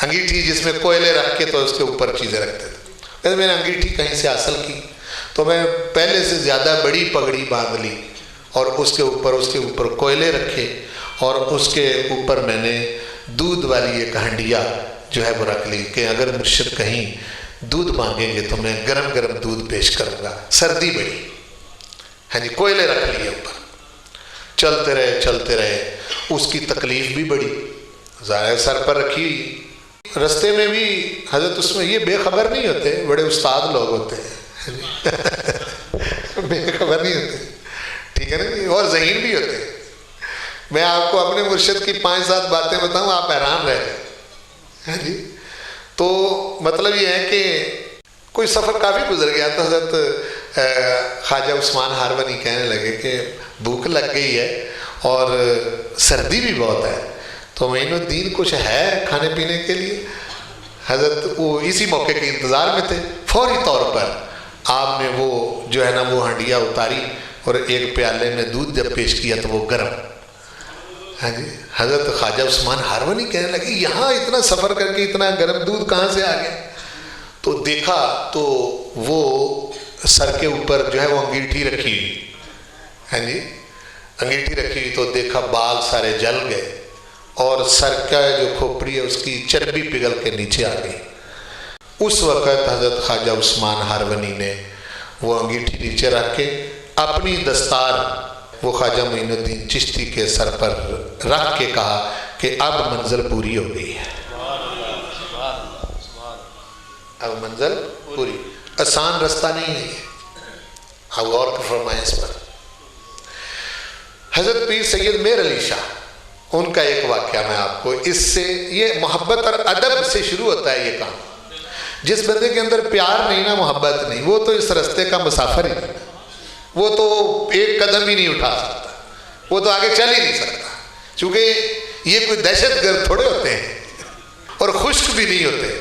انگیٹھی جس میں کوئلے رکھ کے تو اس کے اوپر چیزیں رکھتے تھے، میں نے انگیٹھی کہیں سے حاصل کی تو میں پہلے سے زیادہ بڑی پگڑی باندھ لی اور اس کے اوپر کوئلے رکھے، اور اس کے اوپر میں نے دودھ والی ایک ہنڈیا جو ہے وہ رکھ لی کہ اگر مرشد کہیں دودھ مانگیں گے تو میں گرم گرم دودھ پیش کروں گا، سردی بڑی، ہاں جی، کوئلے رکھ لیے اوپر۔ چلتے رہے، اس کی تکلیف بھی بڑی، ظاہر سر پر رکھی ہوئی، رستے میں بھی حضرت اس میں یہ بے خبر نہیں ہوتے، بڑے استاد لوگ ہوتے ہیں، بے خبر نہیں ہوتے، ٹھیک ہے نا، اور ذہین بھی ہوتے ہیں۔ میں آپ کو اپنے مرشد کی 5-7 باتیں بتاؤں، آپ حیران رہ جائیں، جی۔ تو مطلب یہ ہے کہ کوئی سفر کافی گزر گیا تو حضرت خواجہ عثمان ہارونی کہنے لگے کہ بھوک لگ گئی ہے اور سردی بھی بہت ہے، تو معین الدین کچھ ہے کھانے پینے کے لیے؟ حضرت وہ اسی موقع کے انتظار میں تھے، فوری طور پر آپ نے وہ جو ہے نا وہ ہنڈیا اتاری اور ایک پیالے میں دودھ جب پیش کیا تو وہ گرم، ہاں جی۔ حضرت خواجہ عثمان ہارونی کہنے لگے یہاں اتنا سفر کر کے اتنا گرم دودھ کہاں سے آ گیا؟ تو دیکھا تو وہ سر کے اوپر جو ہے وہ انگیٹھی رکھی ہوئی، ہیں جی، انگیٹھی رکھی ہوئی تو دیکھا بال سارے جل گئے اور سر کا جو کھوپڑی ہے اس کی چربی پگھل کے نیچے آ گئی۔ اس وقت حضرت خواجہ عثمان ہارونی نے وہ انگیٹھی نیچے رکھ کے اپنی دستار وہ خواجہ معین الدین چشتی کے سر پر رکھ کے کہا کہ اب منزل پوری ہو گئی ہے، اب منزل پوری۔ آسان رستہ نہیں ہے یہ، آپ غور فرمائیں اس پر۔ حضرت پیر سید میر علی شاہ، ان کا ایک واقعہ میں آپ کو، اس سے یہ محبت اور ادب سے شروع ہوتا ہے یہ کام۔ جس بندے کے اندر پیار نہیں نا، محبت نہیں، وہ تو اس رستے کا مسافر ہی نہیں، وہ تو ایک قدم ہی نہیں اٹھا سکتا، وہ تو آگے چل ہی نہیں سکتا، چونکہ یہ کوئی دہشت گرد تھوڑے ہوتے ہیں اور خشک بھی نہیں ہوتے،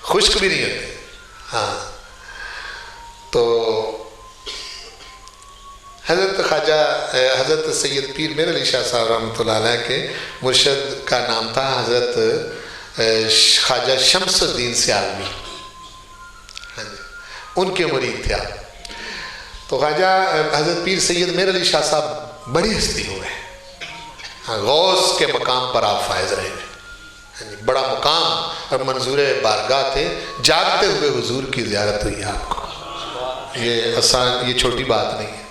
خشک بھی نہیں ہوتے۔ ہاں، تو حضرت سید پیر میر علی شاہ صاحب رحمۃ اللہ علیہ کے مرشد کا نام تھا حضرت خواجہ شمس الدین سیالوی، ان کے مرید تھے آپ۔ تو خواجہ حضرت پیر سید میر علی شاہ صاحب بڑی ہستی ہوئے، غوث کے مقام پر آپ فائز رہے ہیں، بڑا مقام اور منظور بارگاہ تھے، جاگتے ہوئے حضور کی زیارت ہوئی آپ کو، یہ آسان، یہ چھوٹی بات نہیں ہے۔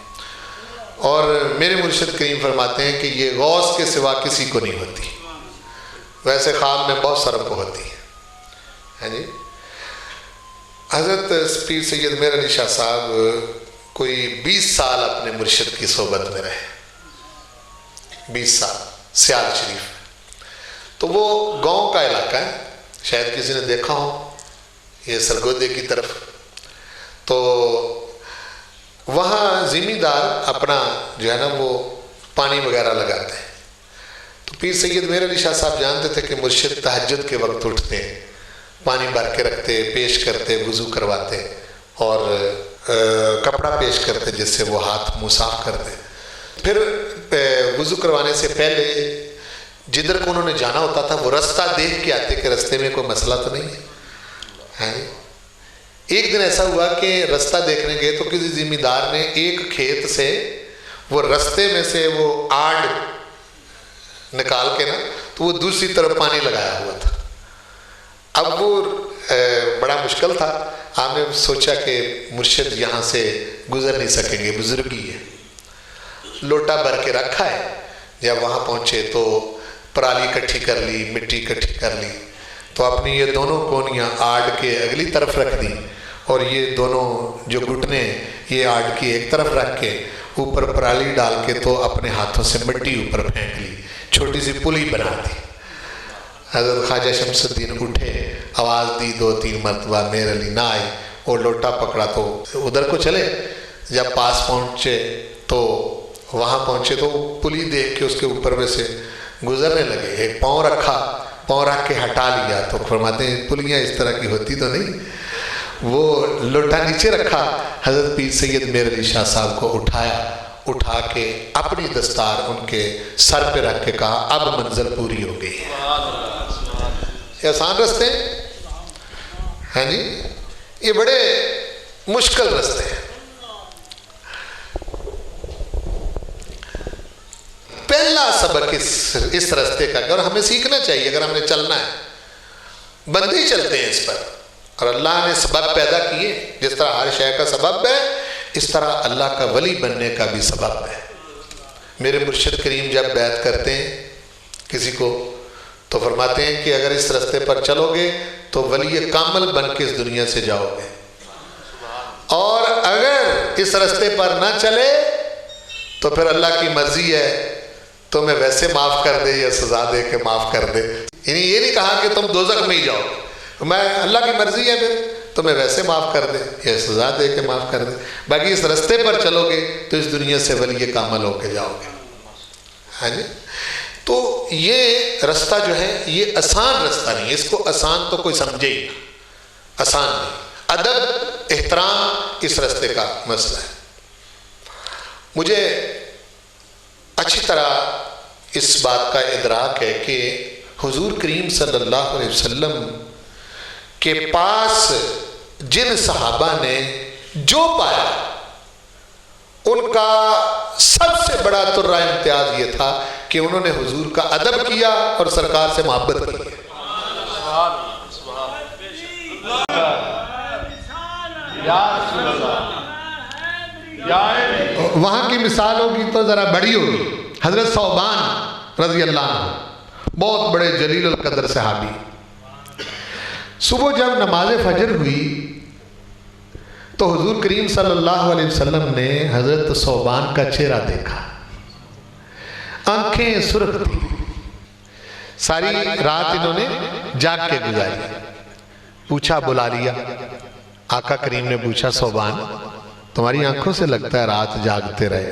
اور میرے مرشد کریم فرماتے ہیں کہ یہ غوث کے سوا کسی کو نہیں ہوتی، ویسے خواب میں بہت ساروں کو ہوتی ہے جی۔ حضرت پیر سید میر علی شاہ صاحب کوئی 20 سال اپنے مرشد کی صحبت میں رہے، 20 سال سیال شریف۔ تو وہ گاؤں کا علاقہ ہے، شاید کسی نے دیکھا ہو، یہ سرگودے کی طرف۔ تو وہاں زمیندار اپنا جو ہے نا وہ پانی وغیرہ لگاتے ہیں، تو پیر سید میر علی شاہ صاحب جانتے تھے کہ مرشد تہجد کے وقت اٹھتے ہیں، پانی بھر کے رکھتے، پیش کرتے، وضو کرواتے اور کپڑا پیش کرتے جس سے وہ ہاتھ منہ صاف کرتے۔ پھر وضو کروانے سے پہلے جدھر کو انہوں نے جانا ہوتا تھا وہ رستہ دیکھ کے آتے کہ رستے میں کوئی مسئلہ تو نہیں ہے۔ ایک دن ایسا ہوا کہ رستہ دیکھنے گئے تو کسی زمیندار نے ایک کھیت سے وہ رستے میں سے وہ آڑ نکال کے نا تو وہ دوسری طرف پانی لگایا ہوا تھا۔ اب وہ بڑا مشکل تھا، آپ نے سوچا کہ مرشد یہاں سے گزر نہیں سکیں گے، بزرگی ہے، لوٹا بھر کے رکھا ہے۔ جب وہاں پہنچے تو پرالی اکٹھی کر لی، مٹی اکٹھی کر لی، تو اپنی یہ دونوں کونیاں آڑ کے اگلی طرف رکھ دی اور یہ دونوں جو گھٹنے یہ آڑ کی ایک طرف رکھ کے اوپر پرالی ڈال کے تو اپنے ہاتھوں سے مٹی اوپر پھینک لی، چھوٹی سی پلی بنا دی۔ حضرت خواجہ شمس الدین اٹھے، آواز دی 2-3 مرتبہ، میر علی نہ آئی، وہ لوٹا پکڑا تو ادھر کو چلے۔ جب پاس پہنچے تو وہاں پہنچے تو پلی دیکھ کے اس کے اوپر میں سے گزرنے لگے، ایک پاؤں رکھا، پاؤں رکھ کے ہٹا لیا تو فرماتے ہیں پلیاں اس طرح کی ہوتی تو نہیں، وہ لوٹا نیچے رکھا، حضرت پیر سید میر علی شاہ صاحب کو اٹھایا، اٹھا کے اپنی دستار ان کے سر پہ رکھ کے کہا اب منزل پوری ہو گئی ہے۔ یہ آسان رستے ہیں جی، یہ بڑے مشکل رستے ہیں۔ پہلا سبق اس رستے کا، اور ہمیں سیکھنا چاہیے اگر ہم نے چلنا ہے، بندے ہی چلتے ہیں اس پر، اور اللہ نے سبب پیدا کیے، جس طرح ہر شے کا سبب ہے اس طرح اللہ کا ولی بننے کا بھی سبب ہے۔ میرے مرشد کریم جب بیعت کرتے ہیں کسی کو تو فرماتے ہیں کہ اگر اس رستے پر چلو گے تو ولی کامل بن کے اس دنیا سے جاؤ گے، اور اگر اس رستے پر نہ چلے تو پھر اللہ کی مرضی ہے تمہیں ویسے معاف کر دے یا سزا دے کے معاف کر دے۔ یعنی یہ نہیں کہا کہ تم دوزخ میں ہی جاؤ، میں اللہ کی مرضی ہے پھر تمہیں ویسے معاف کر دے یا سزا دے کے معاف کر دے، باقی اس رستے پر چلو گے تو اس دنیا سے ولی کامل ہو کے جاؤ گے۔ ہاں جی، تو یہ رستہ جو ہے یہ آسان رستہ نہیں ہے، اس کو آسان تو کوئی سمجھے ہی نہ، آسان نہیں۔ ادب احترام اس رستے کا مسئلہ ہے۔ مجھے اچھی طرح اس بات کا ادراک ہے کہ حضور کریم صلی اللہ علیہ وسلم کے پاس جن صحابہ نے جو پایا ان کا سب سے بڑا ترہ امتیاز یہ تھا کہ انہوں نے حضور کا ادب کیا اور سرکار سے محبت کی. وہاں کی مثال ہوگی تو ذرا بڑی ہوگی. حضرت ثوبان رضی اللہ عنہ بہت بڑے جلیل القدر صحابی. صبح جب نماز فجر ہوئی تو حضور کریم صلی اللہ علیہ وسلم نے حضرت ثوبان کا چہرہ دیکھا. آنکھیں سرخ تھی. ساری رات انہوں نے جاگ کے گزاری. پوچھا، بلا لیا. آقا کریم نے پوچھا، ثوبان تمہاری آنکھوں سے لگتا ہے رات جاگتے رہے.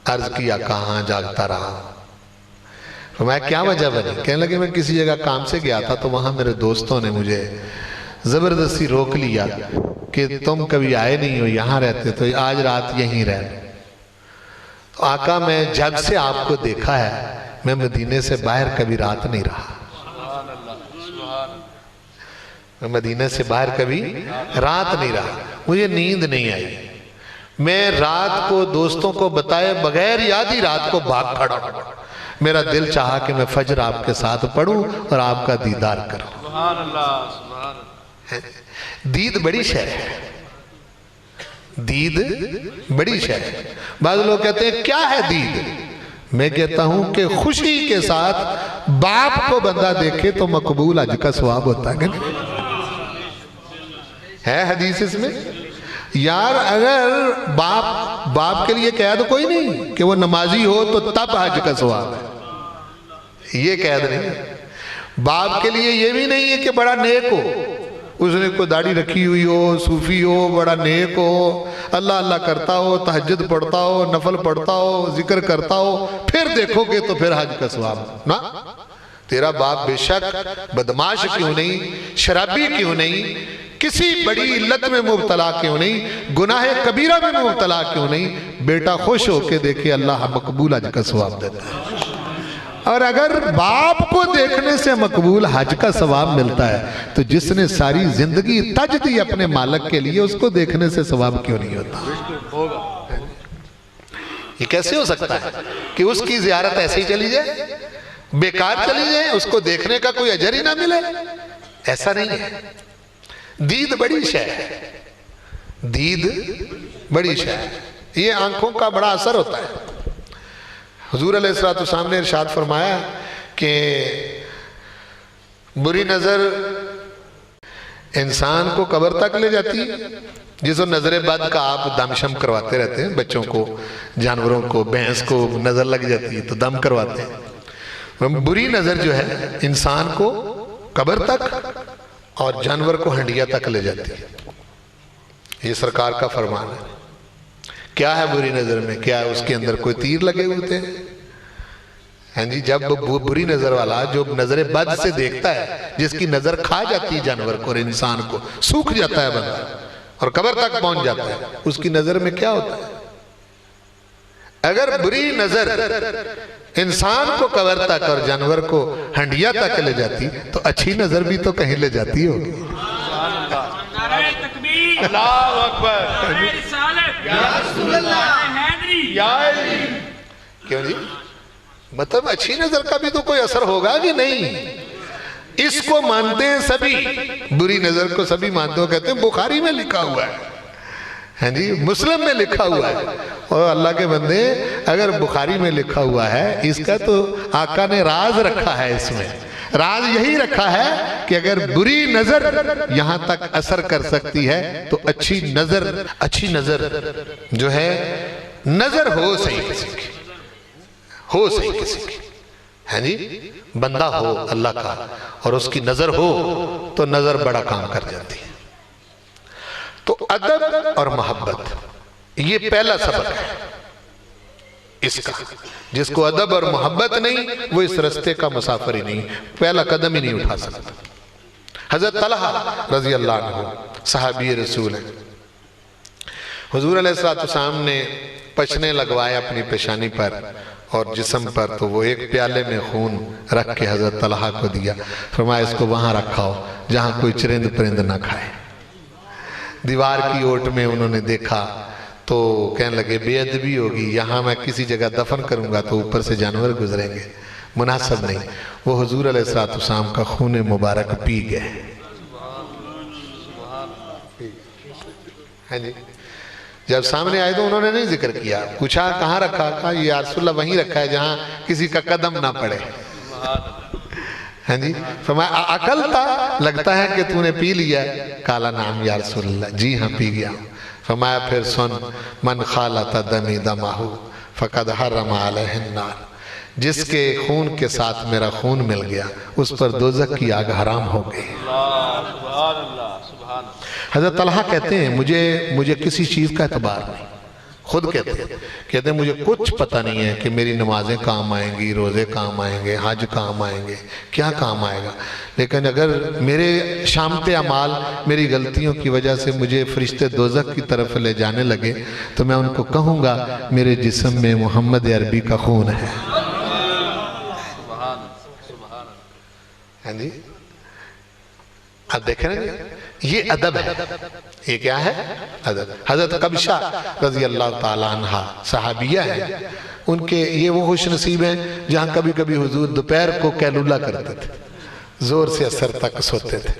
عرض کیا، کہاں جاگتا رہا. فرمایا کیا وجہ بنی؟ کہنے لگے میں کسی جگہ کام سے گیا تھا تو وہاں میرے دوستوں نے مجھے زبردستی روک لیا کہ تم کبھی آئے نہیں ہو، یہاں رہتے تو آج رات یہیں رہنا. تو آقا میں جب سے آپ کو دیکھا ہے میں مدینے سے باہر کبھی رات نہیں رہا. میں مدینے سے باہر کبھی رات نہیں رہا. مجھے نیند نہیں آئی. میں رات کو دوستوں کو بتائے بغیر یاد ہی رات کو بھاگ کھڑا. میرا دل چاہا کہ میں فجر آپ کے ساتھ پڑھوں اور آپ کا دیدار کروں. سبحان اللہ، سبحان اللہ. دید بڑی شے ہے. دید بڑی شے ہے. بعض لوگ کہتے ہیں کیا ہے دید؟ میں کہتا ہوں کہ خوشی کے ساتھ باپ کو بندہ دیکھے تو مقبول حج کا ثواب ہوتا ہے. ہے حدیث اس میں. یار اگر باپ کے لیے قید کوئی نہیں کہ وہ نمازی ہو تو تب حج کا ثواب ہے، یہ قید نہیں. باپ کے لیے یہ بھی نہیں ہے کہ بڑا نیک ہو، اس نے کوئی داڑھی رکھی ہوئی ہو، صوفی ہو، بڑا نیک ہو، اللہ اللہ کرتا ہو، تہجد پڑھتا ہو، نفل پڑھتا ہو، ذکر کرتا ہو، پھر دیکھو گے تو پھر حج کا ثواب نا. تیرا باپ بے شک بدماش کیوں نہیں، شرابی کیوں نہیں، کسی بڑی علت میں مبتلا کیوں نہیں، گناہ کبیرہ میں مبتلا کیوں نہیں، بیٹا خوش ہو کے دیکھے اللہ مقبول حج کا ثواب دیتا ہے. اور اگر باپ کو دیکھنے سے مقبول حج کا ثواب ملتا ہے تو جس نے ساری زندگی تج دی اپنے مالک کے لیے اس کو دیکھنے سے ثواب کیوں نہیں ہوتا؟ یہ کیسے ہو سکتا ہے کہ اس کی زیارت ایسے ہی چلی جائے، بیکار چلی جائے، اس کو دیکھنے کا کوئی اجر ہی نہ ملے؟ ایسا نہیں ہے. دید بڑی شے ہے. دید بڑی شے ہے. یہ آنکھوں کا بڑا اثر ہوتا ہے. حضور علیہ السلام نے ارشاد فرمایا کہ بری نظر انسان کو قبر تک لے جاتی ہے. جس کو نظر بد کا آپ دم شم کرواتے رہتے ہیں، بچوں کو، جانوروں کو، بھینس کو نظر لگ جاتی ہے تو دم کرواتے ہیں. بری نظر جو ہے انسان کو قبر تک اور جانور کو ہنڈیا تک لے جاتی ہے. یہ سرکار کا فرمان ہے. کیا ہے بری نظر میں؟ کیا ہے اس کے اندر کوئی تیر لگے ہوتے ہیں؟ ہاں جی، جب بری نظر والا جو نظر بد سے دیکھتا ہے، جس کی نظر کھا جاتی ہے جانور کو اور انسان کو، سوکھ جاتا ہے بندہ اور قبر تک پہنچ جاتا ہے، اس کی نظر میں کیا ہوتا ہے؟ اگر بری نظر انسان کو قبر تک اور جانور کو ہنڈیا تک لے جاتی تو اچھی نظر بھی تو کہیں لے جاتی ہوگی. اللہ اکبر. کیوں جی؟ مطلب اچھی نظر کا بھی تو کوئی اثر ہوگا کہ نہیں؟ اس کو مانتے ہیں سبھی، بری نظر کو سبھی مانتے ہو. کہتے ہیں بخاری میں لکھا ہوا ہے، ہاں جی، مسلم میں لکھا ہوا ہے. اور اللہ کے بندے اگر بخاری میں لکھا ہوا ہے، اس کا تو آقا نے راز رکھا ہے. اس میں راز یہی رکھا ہے کہ اگر بری نظر یہاں تک اثر کر سکتی ہے تو اچھی نظر جو ہے نظر ہو صحیح کسی کی، ہو صحیح کسی کی، ہے جی، بندہ ہو اللہ کا اور اس کی نظر ہو تو نظر بڑا کام کر جاتی ہے. تو ادب اور محبت یہ پہلا سبق ہے اس کا. جس کو ادب اور محبت نہیں وہ اس رستے کا مسافر ہی نہیں، پہلا قدم ہی نہیں اٹھا سکتا. حضرت طلحہ رضی اللہ عنہ صحابی رسول ہیں. حضور علیہ السلام نے پچنے لگوائے اپنی پیشانی پر اور جسم پر، تو وہ ایک پیالے میں خون رکھ کے حضرت طلحہ کو دیا. فرمایا اس کو وہاں رکھا ہو جہاں کوئی چرند پرند نہ کھائے. دیوار کی اوٹ میں انہوں نے دیکھا تو کہنے لگے بے ادبی ہوگی، یہاں میں کسی جگہ دفن کروں گا تو اوپر سے جانور گزریں گے، مناسب نہیں۔ وہ حضور علیہ السلام کا خون مبارک پی گئے۔ ہاں جی، جب سامنے آئے تو انہوں نے نہیں ذکر کیا، پوچھا کہاں رکھا؟ کہا یہ یا رسول اللہ وہیں رکھا ہے جہاں کسی کا قدم نہ پڑے۔ ہاں جی، فرمایا عقل تھا، لگتا ہے کہ تو نے پی لیا؟ کالا نام یا رسول اللہ، جی ہاں پی گیا۔ فرمایا پھر سن، من خالط دمی دمہ فقد حرم علیہ النار، جس کے خون کے ساتھ میرا خون مل گیا اس پر دوزخ کی آگ حرام ہو گئی۔ حضرت طلحہ کہتے ہیں مجھے کسی چیز کا اعتبار نہیں، خود کہتے ہیں مجھے کچھ پتہ نہیں ہے کہ میری نمازیں کام آئیں گی، روزے کام آئیں گے، حج کام آئیں گے، کیا کام آئے گا، لیکن اگر میرے شامت اعمال میری غلطیوں کی وجہ سے مجھے فرشتے دوزخ کی طرف لے جانے لگے تو میں ان کو کہوں گا میرے جسم میں محمد عربی کا خون ہے۔ ہاں جی، اب دیکھیں نا یہ ادب ہے، یہ کیا ہے؟ ادب۔ حضرت قبشہ رضی اللہ تعالیٰ عنہ صحابیہ ہیں، ان کے یہ وہ خوش نصیب ہیں جہاں کبھی کبھی حضور دوپہر کو قیلولہ کرتے تھے، زور سے اثر تک سوتے تھے،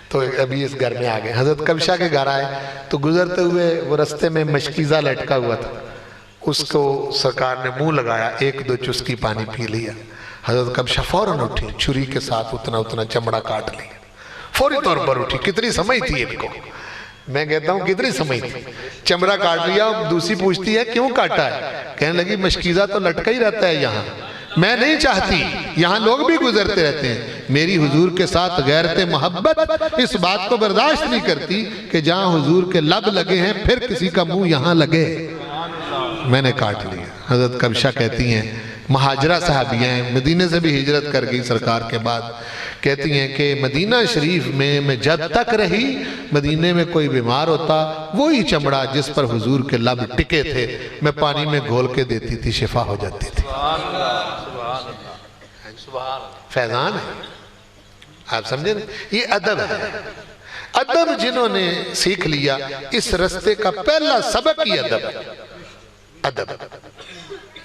تو ابھی اس گھر میں آگئے۔ حضرت قبشہ کے گھر آئے تو گزرتے ہوئے وہ رستے میں مشکیزہ لٹکا ہوا تھا، اس کو سرکار نے منہ لگایا، ایک دو چسکی پانی پی لیا۔ حضرت قبشہ فوراً اٹھی، چھری کے ساتھ اتنا چمڑا کاٹ لیا، فوری طور پر اٹھی۔ کتنی سمجھ تھی ان کو، میں کہتا ہوں کتنی سمجھ تھی، چمڑا کاٹ لیا۔ دوسری پوچھتی ہے کیوں کاٹا ہے؟ کہنے لگی مشکیزہ تو لٹکا ہی رہتا ہے یہاں، میں نہیں چاہتی، یہاں لوگ بھی گزرتے رہتے ہیں، میری حضور کے ساتھ غیرت محبت اس بات کو برداشت نہیں کرتی کہ جہاں حضور کے لب لگے ہیں پھر کسی کا منہ یہاں لگے، میں نے کاٹ لیا۔ حضرت قبشہ کہتی ہیں، مہاجرہ صحابیہ ہیں، مدینے سے بھی ہجرت کر گئی سرکار کے بعد، کہتی ہیں کہ مدینہ شریف میں جب تک رہی، مدینے میں کوئی بیمار ہوتا وہی چمڑا جس پر حضور کے لب ٹکے تھے میں پانی میں گھول کے دیتی تھی، شفا ہو جاتی تھی۔ فیضان ہے، آپ سمجھیں نا، یہ ادب ہے۔ ادب جنہوں نے سیکھ لیا، اس رستے کا پہلا سبق ہی ادب ہے۔ ادب،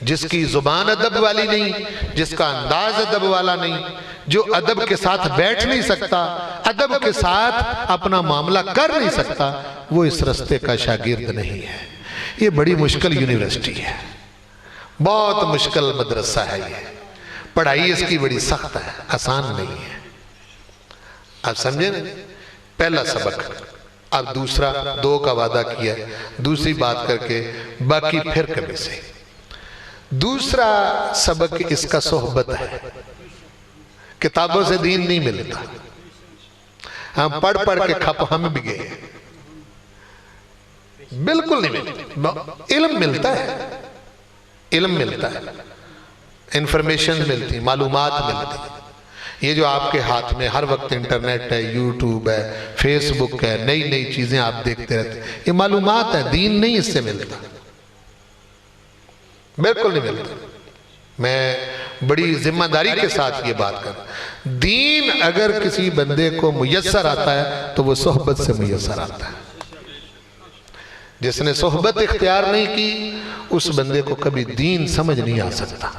جس کی زبان ادب والی نہیں، جس کا انداز ادب والا نہیں، جو ادب کے ساتھ بیٹھ نہیں سکتا، ادب کے ساتھ اپنا معاملہ کر نہیں سکتا، وہ اس رستے کا شاگرد نہیں ہے۔ یہ بڑی مشکل یونیورسٹی ہے، بہت مشکل مدرسہ ہے، یہ پڑھائی اس کی بڑی سخت ہے، آسان نہیں ہے۔ آپ سمجھیں نا، پہلا سبق۔ اب دوسرا، دو کا وعدہ کیا، دوسری بات کر کے باقی پھر کبھی سے۔ دوسرا سبق اس کا صحبت ہے۔ کتابوں سے دین نہیں ملتا، ہم پڑھ کے کھپ ہم بھی گئے، بالکل نہیں ملتا۔ علم ملتا ہے، علم ملتا ہے، انفارمیشن ملتی، معلومات ملتی۔ یہ جو آپ کے ہاتھ میں ہر وقت انٹرنیٹ ہے، یوٹیوب ہے، فیس بک ہے، نئی چیزیں آپ دیکھتے رہتے ہیں، یہ معلومات ہے، دین نہیں اس سے ملتا، بالکل نہیں ملتا۔ میں بڑی ذمہ داری کے ساتھ یہ بات کروں، دین اگر کسی بندے کو میسر آتا ہے تو وہ صحبت سے میسر آتا ہے۔ جس نے صحبت اختیار نہیں کی اس بندے کو کبھی دین سمجھ نہیں آ سکتا۔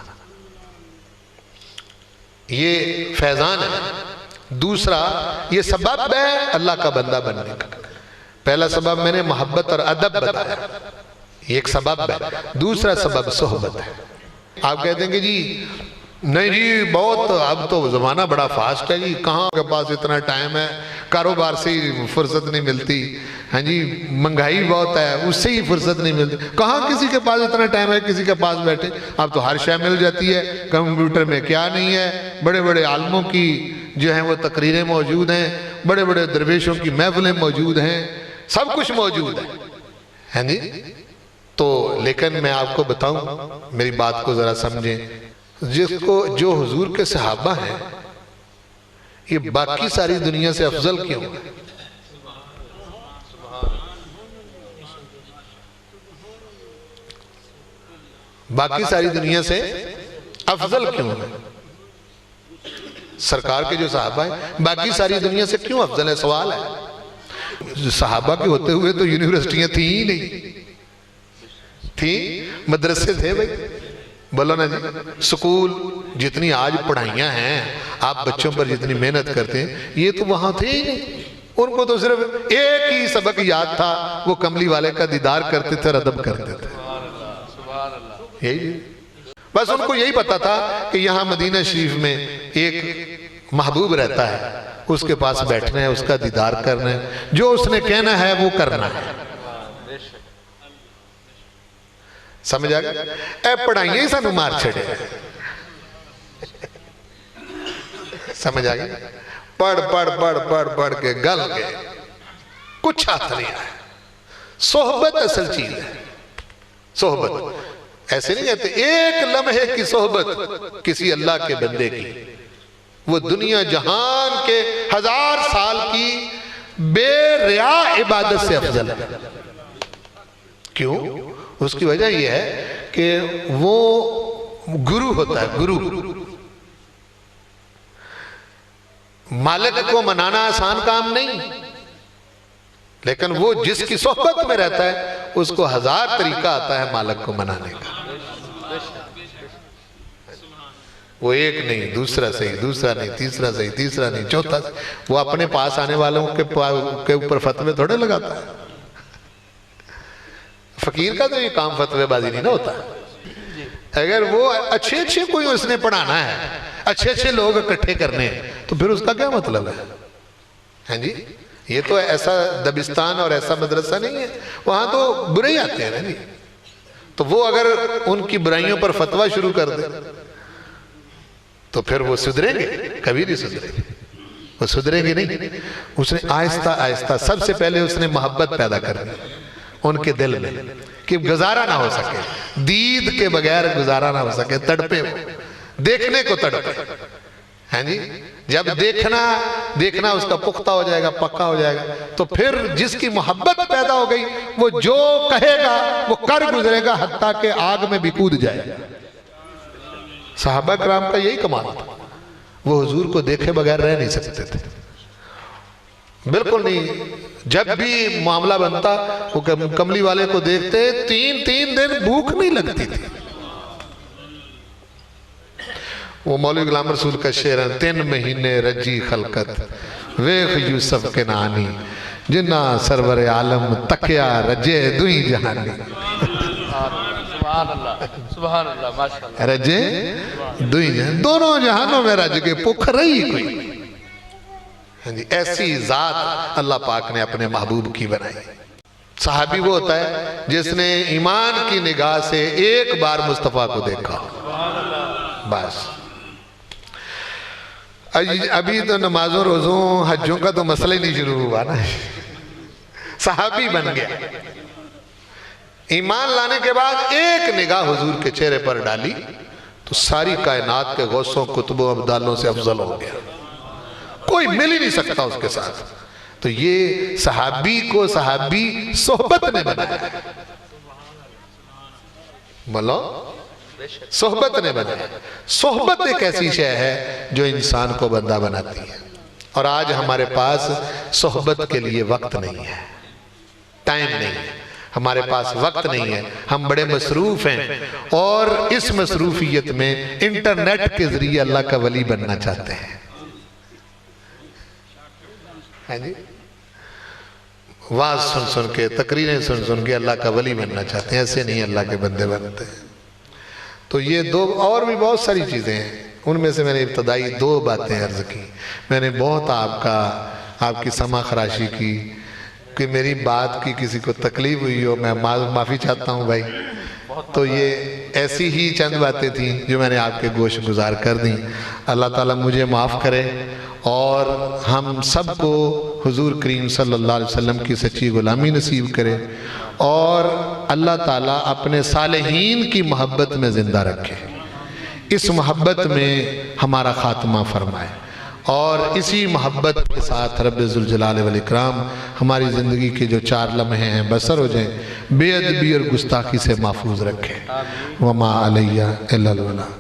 یہ فیضان ہے۔ دوسرا یہ سبب ہے اللہ کا بندہ بننے کا۔ پہلا سبب میں نے محبت اور ادب بتایا، یہ ایک سبب ہے۔ دوسرا سبب صحبت ہے۔ آپ کہتے ہیں کہ جی نہیں جی بہت اب تو زمانہ بڑا فاسٹ ہے جی، کہاں کے پاس اتنا ٹائم ہے، کاروبار سے ہی فرصت نہیں ملتی، ہاں جی مہنگائی بہت ہے اس سے ہی فرصت نہیں ملتی، کہاں کسی کے پاس اتنا ٹائم ہے کسی کے پاس بیٹھے، اب تو ہر شے مل جاتی ہے، کمپیوٹر میں کیا نہیں ہے، بڑے بڑے عالموں کی جو ہیں وہ تقریریں موجود ہیں، بڑے بڑے درویشوں کی محفلیں موجود ہیں، سب کچھ موجود ہے، ہاں جی۔ تو لیکن میں آپ کو بتاؤں، میری بات کو ذرا سمجھیں، جس کو جو حضور کے صحابہ ہیں یہ باقی ساری دنیا سے افضل کیوں ہیں؟ باقی ساری دنیا سے افضل کیوں ہیں؟ سرکار کے جو صحابہ ہیں باقی ساری دنیا سے کیوں افضل ہے؟ سوال ہے۔ صحابہ کے ہوتے ہوئے تو یونیورسٹیاں تھیں ہی نہیں، تھی مدرسے تھے بھائی، بولو نا جی، سکول جتنی آج پڑھائیاں ہیں، آپ بچوں پر جتنی محنت کرتے ہیں، یہ تو وہاں تھے ہی نہیں۔ ان کو تو صرف ایک ہی سبق یاد تھا، وہ کملی والے کا دیدار کرتے تھے اور ادب کرتے تھے، یہی بس ان کو یہی پتا تھا کہ یہاں مدینہ شریف میں ایک محبوب رہتا ہے، اس کے پاس بیٹھنا ہے، اس کا دیدار کرنا ہے، جو اس نے کہنا ہے وہ کرنا ہے۔ سمجھ آگیا؟ اے پڑھائیے ہی سانو مار چھڑے، سمجھ آگیا؟ پڑھ کے گل گئے، کچھ ہاتھ نہیں آیا۔ صحبت اصل چیز ہے، صحبت ایسے نہیں کہتے ایک لمحے کی صحبت کسی اللہ کے بندے کی، وہ دنیا جہان کے 1000 سال کی بے ریا عبادت سے افضل ہے۔ کیوں؟ اس کی وجہ یہ ہے کہ وہ گرو ہوتا ہے، گرو۔ مالک کو منانا آسان کام نہیں، لیکن وہ جس کی صحبت میں رہتا ہے اس کو 1000 طریقہ آتا ہے مالک کو منانے کا۔ وہ ایک نہیں، دوسرا صحیح، دوسرا نہیں، تیسرا صحیح، تیسرا نہیں، چوتھا صحیح۔ وہ اپنے پاس آنے والوں کے اوپر فتوے تھوڑے لگاتا ہے۔ فقیر کا تو یہ کام فتوے بازی نہیں نہ ہوتا۔ اگر وہ اچھے کوئی اس نے پڑھانا ہے، اچھے لوگ اکٹھے کرنے ہیں، تو پھر اس کا کیا مطلب ہے؟ ہاں جی، یہ تو ایسا دبستان اور ایسا مدرسہ نہیں ہے، وہاں تو برے ہی آتے ہیں نا جی۔ تو وہ اگر ان کی برائیوں پر فتویٰ شروع کر دے تو پھر وہ سدھریں گے؟ کبھی نہیں سدھریں گے، وہ سدھریں گے نہیں۔ اس نے آہستہ آہستہ سب سے پہلے اس نے محبت پیدا کر دی ان کے دل میں، کہ گزارا نہ ہو سکے، دید کے بغیر گزارا نہ ہو سکے، تڑپے وہ، دیکھنے کو تڑپے۔ ہاں جی، جب دیکھنا اس کا پختہ ہو جائے گا، پکا ہو جائے گا، تو پھر جس کی محبت پیدا ہو گئی وہ جو کہے گا وہ کر گزرے گا، حتیٰ کہ آگ میں بھی کود جائے گا۔ صحابہ کرام کا یہی کمال تھا، وہ حضور کو دیکھے بغیر رہ نہیں سکتے تھے، بالکل نہیں۔ جب بھی معاملہ بنتا وہ کملی والے کو دیکھتے، 3 دن بھوک نہیں لگتی تھی۔ وہ مولوی غلام رسول کا شعر ہے، 3 مہینے رجی خلقت ویخ یوسف کے نانی، جنہ سرور عالم تکیا رجے دوئی جہانی۔ سبحان اللہ، ماشاءاللہ۔ رجے دوئی جہانی، دونوں جہانوں میں رج کے پکھ رہی کوئی۔ ایسی ذات اللہ پاک نے اپنے محبوب کی بنائی۔ صحابی وہ ہوتا ہے جس نے ایمان کی نگاہ سے ایک بار مصطفیٰ کو دیکھا، بس۔ ابھی تو نمازوں روزوں حجوں کا تو مسئلہ ہی نہیں شروع ہوا نا، صحابی بن گیا۔ ایمان لانے کے بعد ایک نگاہ حضور کے چہرے پر ڈالی تو ساری کائنات کے غوثوں کتبوں ابدالوں سے افضل ہو گیا، کوئی مل ہی نہیں سکتا اس کے ساتھ۔ تو یہ صحابی کو صحابی صحبت نے بنایا، بولو صحبت نے بنایا۔ صحبت ایک ایسی شے ہے جو انسان کو بندہ بناتی ہے، اور آج ہمارے پاس صحبت کے لیے وقت نہیں ہے، ٹائم نہیں ہے، ہمارے پاس وقت نہیں ہے، ہم بڑے مصروف ہیں، اور اس مصروفیت میں انٹرنیٹ کے ذریعے اللہ کا ولی بننا چاہتے ہیں۔ واز سن کے، تقریریں سن کے اللہ کا ولی بننا چاہتے ہیں، ایسے نہیں اللہ کے بندے بنتے ہیں۔ تو یہ اور بھی بہت ساری چیزیں ہیں، ان میں سے میں نے ابتدائی 2 باتیں عرض کی۔ میں نے بہت آپ کی سمع خراشی کی، کہ میری بات کی کسی کو تکلیف ہوئی ہو، میں معافی چاہتا ہوں بھائی۔ تو یہ ایسی ہی چند باتیں تھیں جو میں نے آپ کے گوش گزار کر دیں۔ اللہ تعالیٰ مجھے معاف کرے اور ہم سب کو حضور کریم صلی اللہ علیہ وسلم کی سچی غلامی نصیب کرے، اور اللہ تعالیٰ اپنے صالحین کی محبت میں زندہ رکھے، اس محبت میں ہمارا خاتمہ فرمائے، اور اسی محبت کے ساتھ رب ذوالجلال والاکرام ہماری زندگی کے جو 4 لمحے ہیں بسر ہو جائیں، بے ادبی اور گستاخی سے محفوظ رکھے۔ وما علیہ الا البلاغ۔